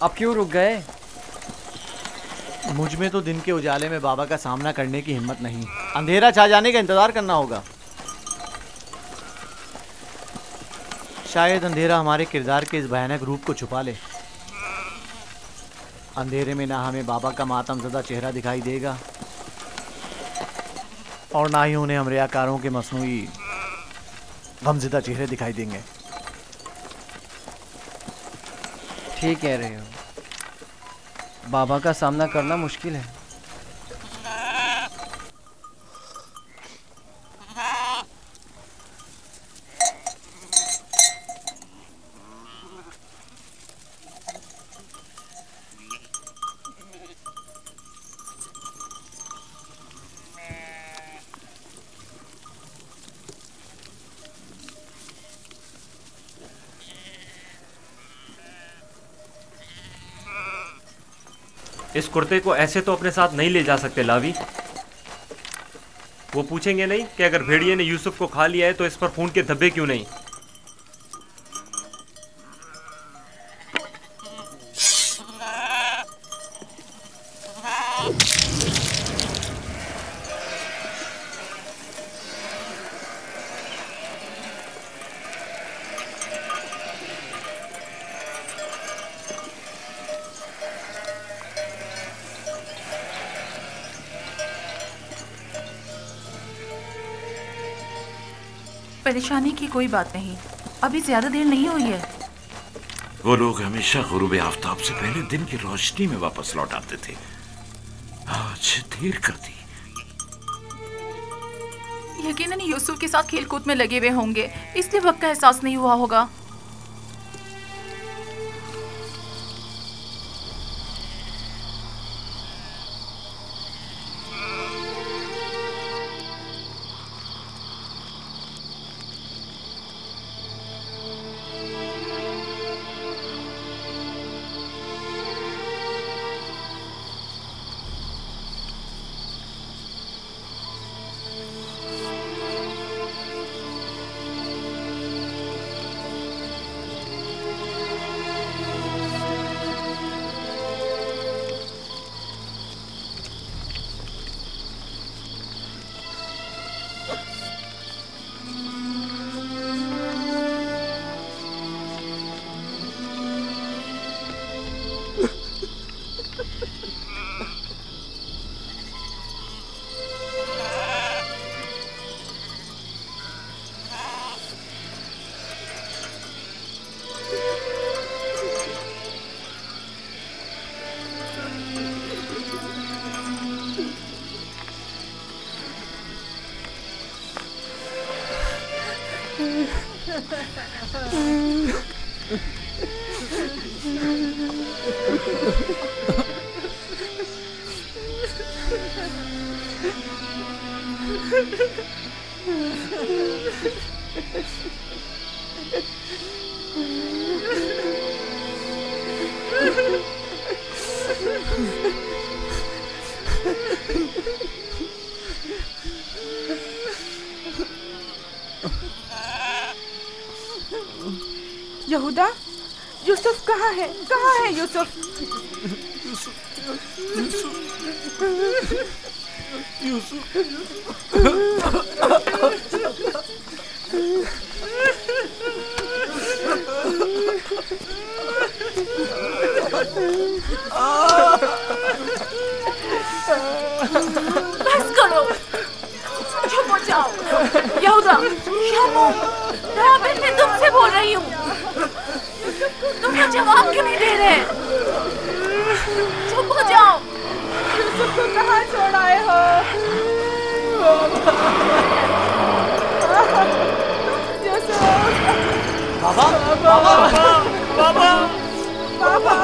अब क्यों रुक गए? मुझ में तो दिन के उजाले में बाबा का सामना करने की हिम्मत नहीं। अंधेरा छा जाने का इंतजार करना होगा। शायद अंधेरा हमारे किरदार के इस भयानक रूप को छुपा ले। अंधेरे में ना हमें बाबा का मातमज़दा चेहरा दिखाई देगा और ना ही उन्हें हम रियाकारों के मसनूई गमज़दा चेहरे दिखाई देंगे। ठीक कह रहे हो, बाबा का सामना करना मुश्किल है। इस कुर्ते को ऐसे तो अपने साथ नहीं ले जा सकते लावी। वो पूछेंगे नहीं कि अगर भेड़िए ने यूसुफ को खा लिया है तो इस पर खून के धब्बे क्यों नहीं। परेशानी की कोई बात नहीं, अभी ज्यादा देर नहीं हुई है। वो लोग हमेशा गुरूब आफताब से पहले दिन की रोशनी में वापस लौट आते थे। आज देर कर दी। यकीनन यूसुफ के साथ खेलकूद में लगे हुए होंगे, इसलिए वक्त का एहसास नहीं हुआ होगा। यहूदा, यूसुफ कहाँ है? कहाँ है यूसुफ? बस करो, चुप हो जाओ। यहूदा, शामू, मैं तुमसे बोल रही हूँ, तुम क्या जवाब क्यों नहीं दे रहे? चुप हो जाओ। यूसुफ को कहाँ छोड़ आए हो? यूसुफ! बाबा, बाबा, बाबा, बाबा!